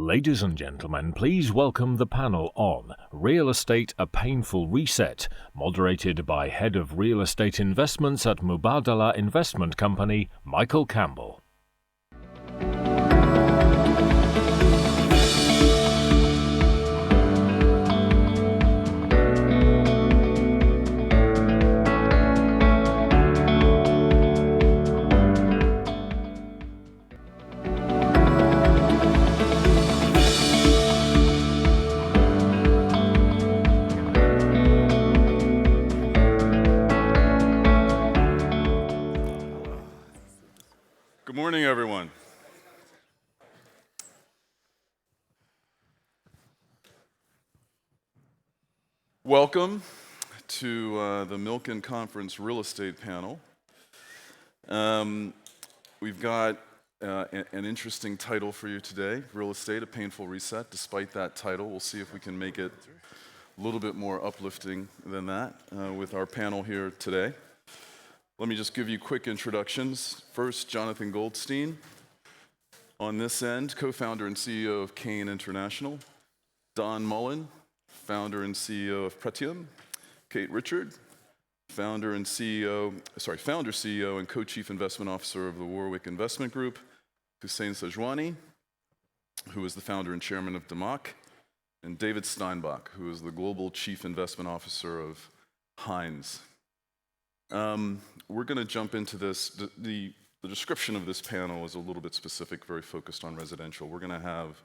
Ladies and gentlemen, please welcome the panel on Real Estate, a Painful Reset, moderated by Head of Real Estate Investments at Mubadala Investment Company, Michael Campbell. Good morning, everyone. Welcome to the Milken Conference Real Estate Panel. We've got an interesting title for you today, Real Estate, a Painful Reset. Despite that title, we'll see if we can make it a little bit more uplifting than that with our panel here today. Let me just give you quick introductions. First, Jonathan Goldstein. On this end, co-founder and CEO of Kane International. Don Mullen, founder and CEO of Pretium. Kate Richard, founder, CEO, and co-chief investment officer of the Warwick Investment Group. Hussain Sajwani, who is the founder and chairman of DAMAC. And David Steinbach, who is the global chief investment officer of Hines. We're going to jump into this. The description of this panel is a little bit specific, very focused on residential. We're going to have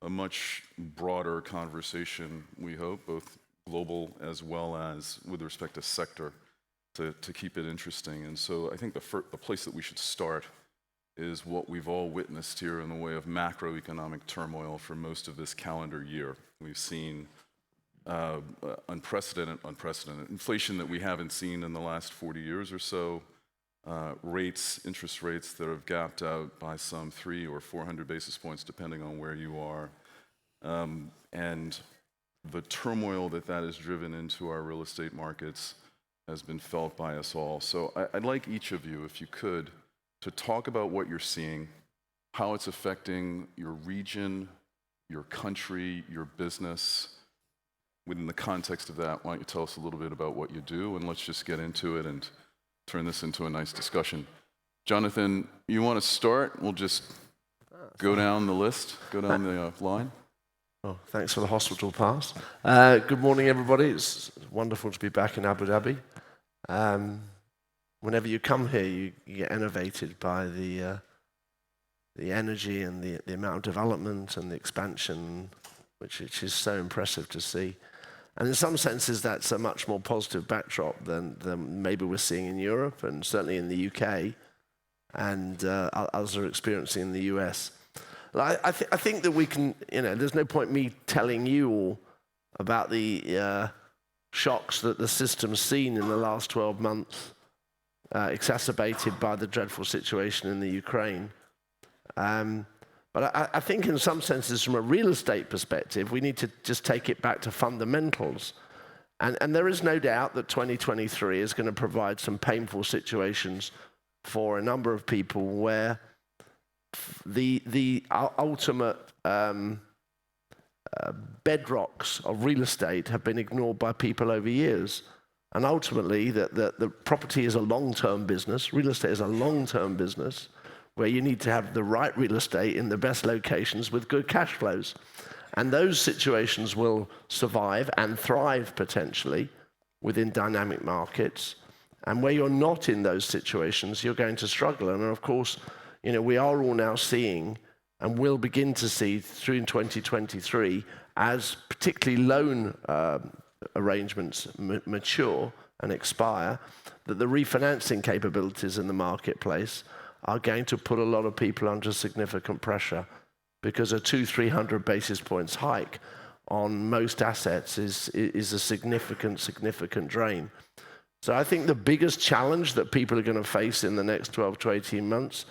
a much broader conversation, we hope, both global as well as with respect to sector, to keep it interesting. And so I think the place that we should start is what we've all witnessed here in the way of macroeconomic turmoil for most of this calendar year. We've seen unprecedented inflation that we haven't seen in the last 40 years or so, interest rates that have gapped out by some 300 or 400 basis points, depending on where you are, and the turmoil that has driven into our real estate markets has been felt by us all. So I'd like each of you, if you could, to talk about what you're seeing, how it's affecting your region, your country, your business. Within the context of that, why don't you tell us a little bit about what you do, and let's just get into it and turn this into a nice discussion. Jonathan, you want to start? We'll just go down the list, go down the line. Oh, thanks for the hospital pass. Good morning, everybody. It's wonderful to be back in Abu Dhabi. Whenever you come here, you get innovated by the energy and the amount of development and the expansion, which is so impressive to see. And in some senses, that's a much more positive backdrop than maybe we're seeing in Europe and certainly in the UK and others are experiencing in the US. I think that we can, there's no point me telling you all about the shocks that the system's seen in the last 12 months, exacerbated by the dreadful situation in the Ukraine. But I think in some senses, from a real estate perspective, we need to just take it back to fundamentals. And there is no doubt that 2023 is going to provide some painful situations for a number of people where the ultimate bedrocks of real estate have been ignored by people over years. And ultimately, the property is a long-term business. Real estate is a long-term business, where you need to have the right real estate in the best locations with good cash flows. And those situations will survive and thrive potentially within dynamic markets. And where you're not in those situations, you're going to struggle. And of course, we are all now seeing and will begin to see through in 2023 as particularly loan arrangements mature and expire, that the refinancing capabilities in the marketplace are going to put a lot of people under significant pressure, because a 200-300 basis points hike on most assets is a significant drain. So I think the biggest challenge that people are going to face in the next 12 to 18 months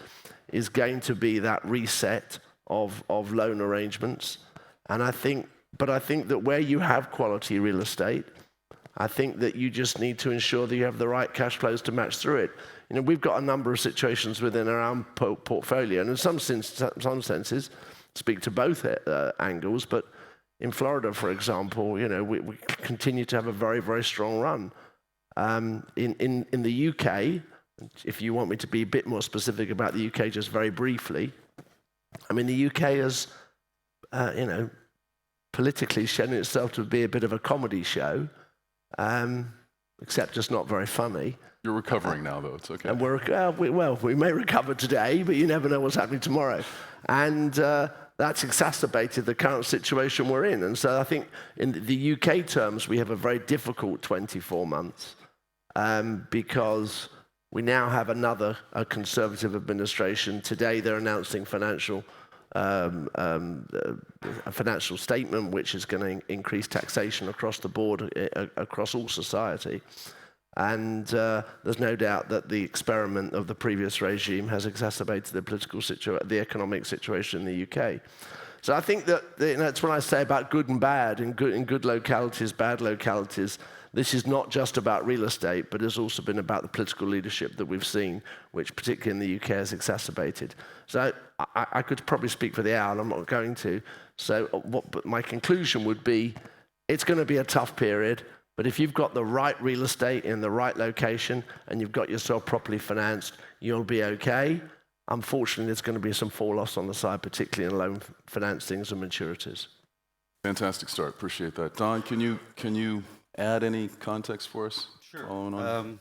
is going to be that reset of loan arrangements. And I think that where you have quality real estate, I think that you just need to ensure that you have the right cash flows to match through it. We've got a number of situations within our own portfolio, and in some senses, speak to both angles, but in Florida, for example, you know, we continue to have a very, very strong run. In the UK, if you want me to be a bit more specific about the UK, just very briefly, I mean, the UK has, you know, politically shown itself to be a bit of a comedy show, except just not very funny. You're recovering now, though. It's okay. And we may recover today, but you never know what's happening tomorrow. And that's exacerbated the current situation we're in. And so I think in the UK terms, we have a very difficult 24 months because we now have a Conservative administration. Today, they're announcing a financial statement which is going to increase taxation across the board, across all society. And there's no doubt that the experiment of the previous regime has exacerbated the economic situation in the UK. So I think that that's what I say about good and bad, in good localities, bad localities. This is not just about real estate, but it's also been about the political leadership that we've seen, which particularly in the UK has exacerbated. So I could probably speak for the hour, and I'm not going to. But my conclusion would be, it's going to be a tough period, but if you've got the right real estate in the right location, and you've got yourself properly financed, you'll be okay. Unfortunately, there's going to be some fall-offs on the side, particularly in loan financings and maturities. Fantastic start. Appreciate that. Don, can you add any context for us? Sure. On?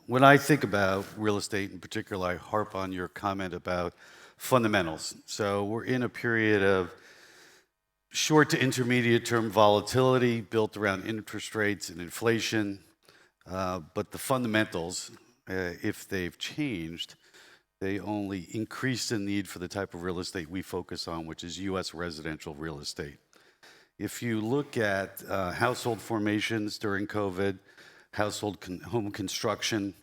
When I think about real estate in particular, I harp on your comment about fundamentals. So we're in a period of short to intermediate term volatility built around interest rates and inflation. But the fundamentals, if they've changed, they only increase the need for the type of real estate we focus on, which is U.S. residential real estate. If you look at household formations during COVID, home construction,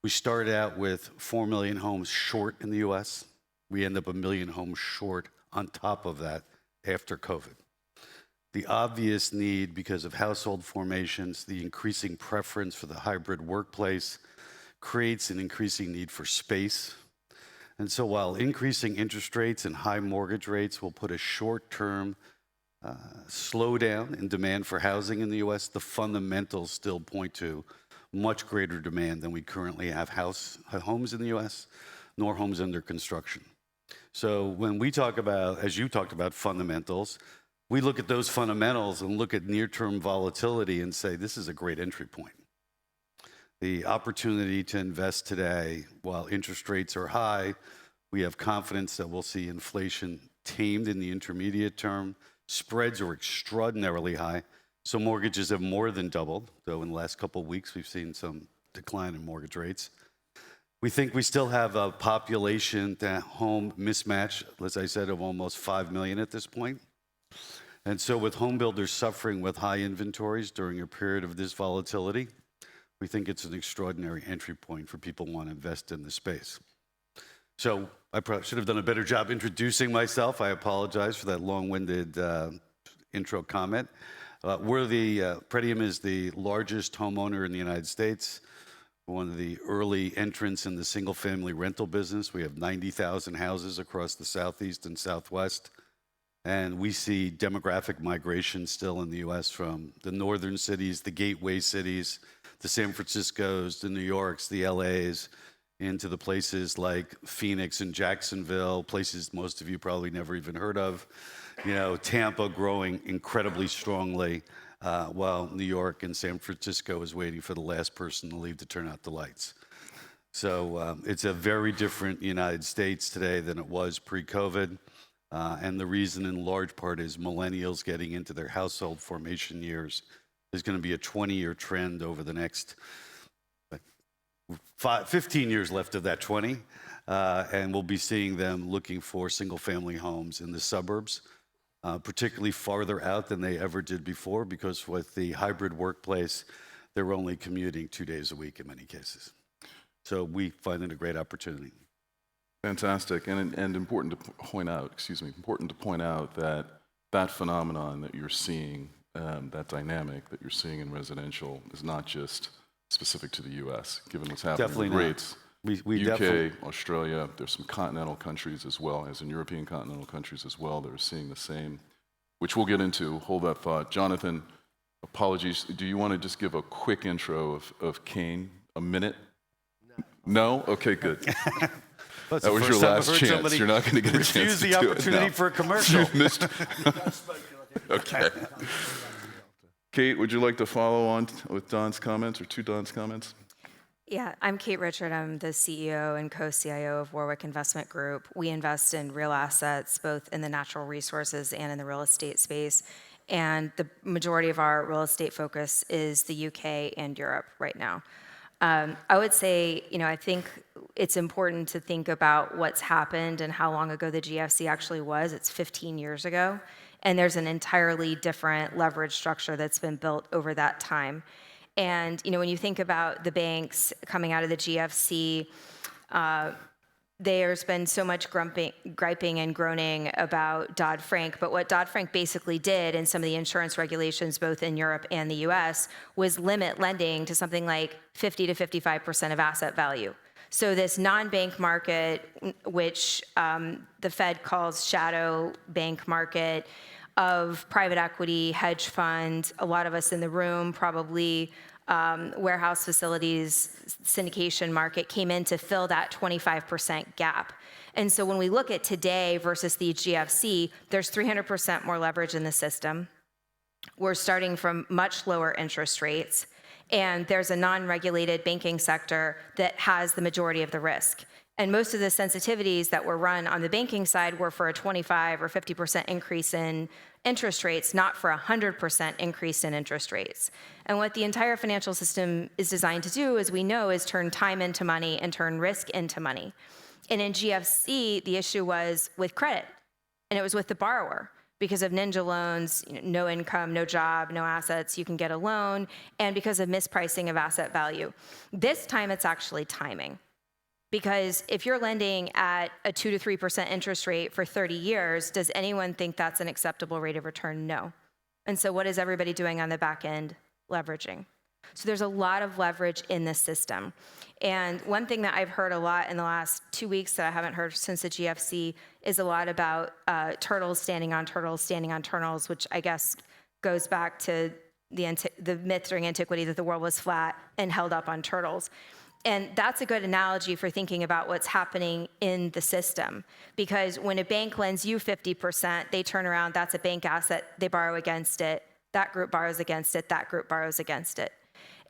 we started out with 4 million homes short in the U.S. We end up 1 million homes short on top of that after COVID. The obvious need because of household formations, the increasing preference for the hybrid workplace creates an increasing need for space. And so while increasing interest rates and high mortgage rates will put a short-term slowdown in demand for housing in the U.S., the fundamentals still point to much greater demand than we currently have homes in the U.S., nor homes under construction. So when we talk about, as you talked about, fundamentals, we look at those fundamentals and look at near-term volatility and say, this is a great entry point. The opportunity to invest today, while interest rates are high, we have confidence that we'll see inflation tamed in the intermediate term. Spreads are extraordinarily high, so mortgages have more than doubled, though in the last couple of weeks we've seen some decline in mortgage rates. We think we still have a population home mismatch, as I said, of almost 5 million at this point. And so with home builders suffering with high inventories during a period of this volatility, we think it's an extraordinary entry point for people who want to invest in the space. So I probably should have done a better job introducing myself. I apologize for that long-winded intro comment. Pretium is the largest homeowner in the United States, one of the early entrants in the single-family rental business. We have 90,000 houses across the Southeast and Southwest. And we see demographic migration still in the U.S. from the northern cities, the gateway cities, the San Franciscos, the New Yorks, the LAs, into the places like Phoenix and Jacksonville, places most of you probably never even heard of. You know, Tampa growing incredibly strongly, while New York and San Francisco is waiting for the last person to leave to turn out the lights. So it's a very different United States today than it was pre-COVID. And the reason in large part is millennials getting into their household formation years. There's going to be a 20-year trend over the next 15 years left of that 20. And we'll be seeing them looking for single-family homes in the suburbs, particularly farther out than they ever did before, because with the hybrid workplace, they're only commuting 2 days a week in many cases. So we find it a great opportunity. Fantastic, and important to point out, that that phenomenon that you're seeing, that dynamic that you're seeing in residential is not just specific to the U.S., given what's happening with rates. We UK, definitely, Australia, there's some continental countries as well, as in European continental countries as well, that are seeing the same, which we'll get into. Hold that thought. Jonathan, apologies. Do you want to just give a quick intro of Kane? A minute? No? Okay, good. that's That the was your first time I've last heard chance. somebody You're not going to get a chance refuse to the do it opportunity now. for a commercial. You've missed. Okay. Kate, would you like to follow on with Don's comments or to Don's comments? Yeah, I'm Kate Richard. I'm the CEO and co-CIO of Warwick Investment Group. We invest in real assets, both in the natural resources and in the real estate space. And the majority of our real estate focus is the UK and Europe right now. I would say, I think it's important to think about what's happened and how long ago the GFC actually was. It's 15 years ago. And there's an entirely different leverage structure that's been built over that time. And when you think about the banks coming out of the GFC, there's been so much griping and groaning about Dodd-Frank, but what Dodd-Frank basically did in some of the insurance regulations, both in Europe and the US, was limit lending to something like 50 to 55% of asset value. So this non-bank market, which the Fed calls shadow bank market, of private equity, hedge fund, a lot of us in the room probably warehouse facilities, syndication market came in to fill that 25% gap. And so when we look at today versus the GFC, there's 300% more leverage in the system. We're starting from much lower interest rates, and there's a non-regulated banking sector that has the majority of the risk. And most of the sensitivities that were run on the banking side were for a 25 or 50% increase in interest rates, not for a 100% increase in interest rates. And what the entire financial system is designed to do, as we know, is turn time into money and turn risk into money. And in GFC, the issue was with credit, and it was with the borrower. Because of ninja loans, no income, no job, no assets, you can get a loan, and because of mispricing of asset value. This time, it's actually timing. Because if you're lending at a 2 to 3% interest rate for 30 years, does anyone think that's an acceptable rate of return? No. And so what is everybody doing on the back end? Leveraging. So there's a lot of leverage in the system. And one thing that I've heard a lot in the last 2 weeks that I haven't heard since the GFC is a lot about turtles standing on turtles, which I guess goes back to the myth during antiquity that the world was flat and held up on turtles. And that's a good analogy for thinking about what's happening in the system. Because when a bank lends you 50%, they turn around, that's a bank asset, they borrow against it, that group borrows against it, that group borrows against it.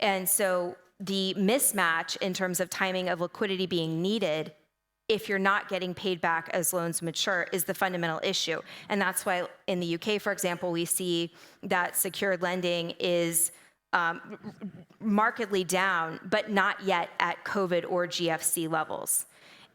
And so the mismatch in terms of timing of liquidity being needed, if you're not getting paid back as loans mature, is the fundamental issue. And that's why in the UK, for example, we see that secured lending is markedly down, but not yet at COVID or GFC levels.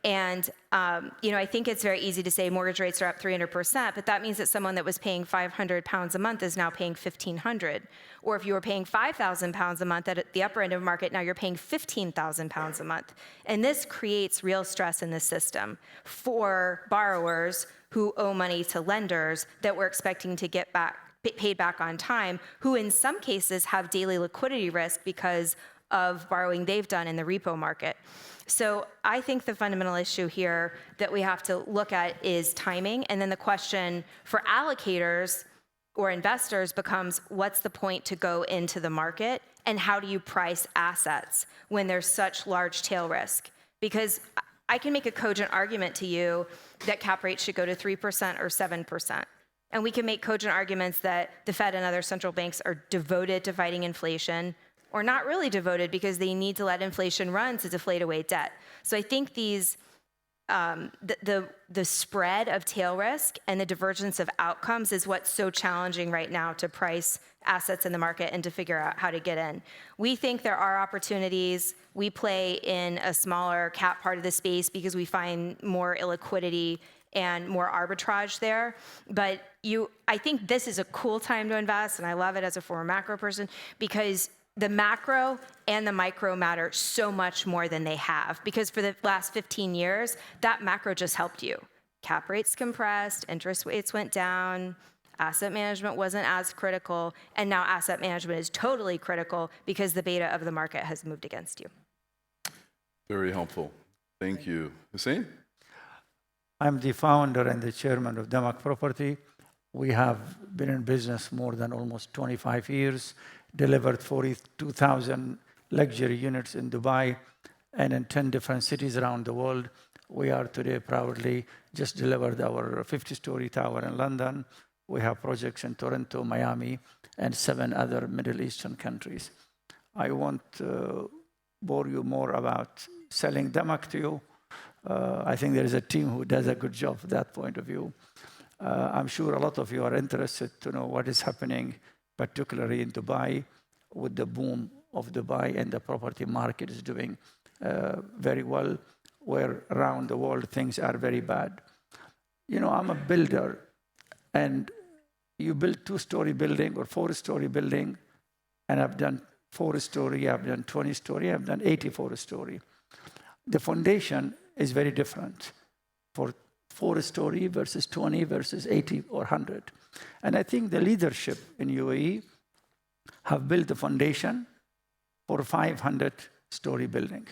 And I think it's very easy to say mortgage rates are up 300%, but that means that someone that was paying £500 a month is now paying £1,500. Or if you were paying £5,000 a month at the upper end of the market, now you're paying £15,000 a month. And this creates real stress in the system for borrowers who owe money to lenders that we're expecting to get paid back on time, who in some cases have daily liquidity risk because of borrowing they've done in the repo market. So I think the fundamental issue here that we have to look at is timing. And then the question for allocators or investors becomes, what's the point to go into the market? And how do you price assets when there's such large tail risk? Because I can make a cogent argument to you that cap rates should go to 3% or 7%. And we can make cogent arguments that the Fed and other central banks are devoted to fighting inflation, or not really devoted because they need to let inflation run to deflate away debt. So I think these, the spread of tail risk and the divergence of outcomes is what's so challenging right now to price assets in the market and to figure out how to get in. We think there are opportunities. We play in a smaller cap part of the space because we find more illiquidity and more arbitrage there. But I think this is a cool time to invest, and I love it as a former macro person, because the macro and the micro matter so much more than they have. Because for the last 15 years, that macro just helped you. Cap rates compressed, interest rates went down, asset management wasn't as critical, and now asset management is totally critical because the beta of the market has moved against you. Very helpful. Thank you. Hussain? I'm the founder and the chairman of DAMAC Property. We have been in business more than almost 25 years, delivered 42,000 luxury units in Dubai and in 10 different cities around the world. We are today proudly just delivered our 50-story tower in London. We have projects in Toronto, Miami, and 7 other Middle Eastern countries. I won't bore you more about selling DAMAC to you. I think there is a team who does a good job from that point of view. I'm sure a lot of you are interested to know what is happening, particularly in Dubai, with the boom of Dubai, and the property market is doing very well, where around the world things are very bad. You know, I'm a builder, and you build 2-story building or 4-story building, and I've done 4-story, I've done 20-story, I've done 84-story. The foundation is very different for 4-story versus 20 versus 80 or 100. And I think the leadership in UAE have built the foundation for 500-story building.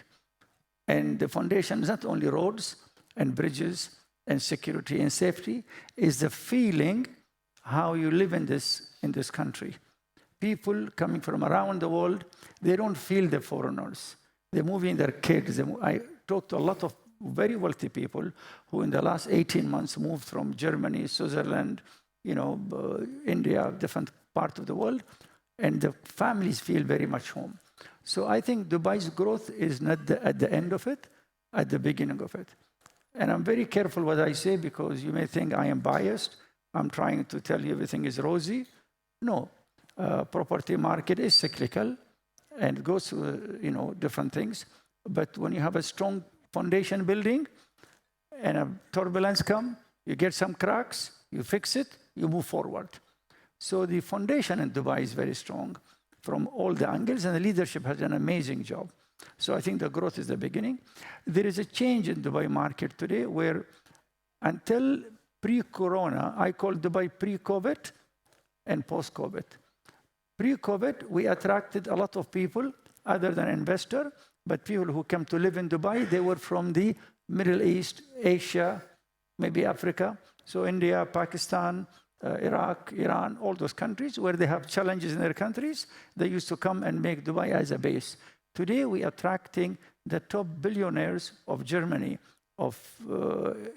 And the foundation is not only roads and bridges and security and safety, is the feeling how you live in this country. People coming from around the world, they don't feel the foreigners. They're moving their kids. I talked to a lot of very wealthy people who in the last 18 months moved from Germany, Switzerland, India, different parts of the world, and the families feel very much home. So I think Dubai's growth is not at the end of it, at the beginning of it. And I'm very careful what I say, because you may think I am biased. I'm trying to tell you everything is rosy. No, property market is cyclical and goes through different things. But when you have a strong foundation building and a turbulence come, you get some cracks, you fix it, you move forward. So the foundation in Dubai is very strong from all the angles, and the leadership has done an amazing job. So I think the growth is the beginning. There is a change in Dubai market today where until pre-corona, I call Dubai pre-COVID and post-COVID. Pre-COVID, we attracted a lot of people other than investor, but people who come to live in Dubai, they were from the Middle East, Asia, maybe Africa. So India, Pakistan, Iraq, Iran, all those countries where they have challenges in their countries, they used to come and make Dubai as a base. Today, we are attracting the top billionaires of Germany, of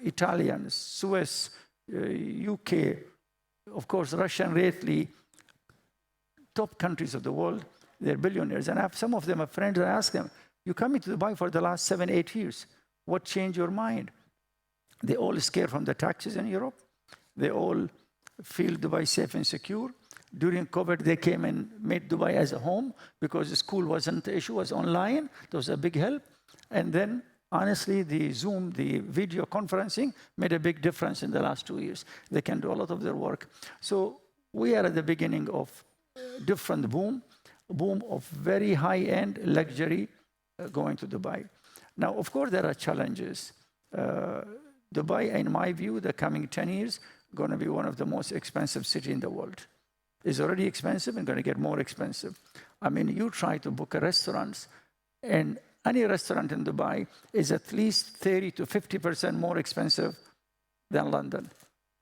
Italians, Swiss, UK, of course, Russian lately, top countries of the world, they're billionaires. And I have some of them are friends, and I ask them, you coming to Dubai for the last 7, 8 years. What changed your mind? They all scared from the taxes in Europe. They all feel Dubai safe and secure. During COVID, they came and made Dubai as a home because the school wasn't the issue, was online. That was a big help. And then, honestly, the Zoom, the video conferencing made a big difference in the last 2 years. They can do a lot of their work. So we are at the beginning of different boom of very high-end luxury going to Dubai. Now, of course, there are challenges. Dubai, in my view, the coming 10 years, going to be one of the most expensive cities in the world. It's already expensive and going to get more expensive. I mean, you try to book a restaurant, and any restaurant in Dubai is at least 30 to 50% more expensive than London.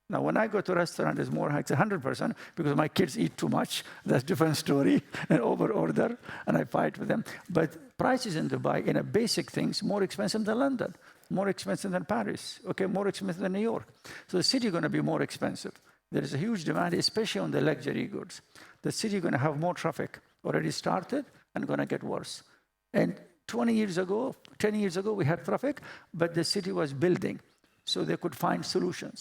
Now, when I go to a restaurant, it's more, it's 100% because my kids eat too much. That's a different story, and over-order, and I fight with them. But prices in Dubai, in a basic things, more expensive than London, more expensive than Paris, okay, more expensive than New York. So the city is going to be more expensive. There is a huge demand, especially on the luxury goods. The city is going to have more traffic, already started, and going to get worse. And 20 years ago, 10 years ago, we had traffic, but the city was building, so they could find solutions.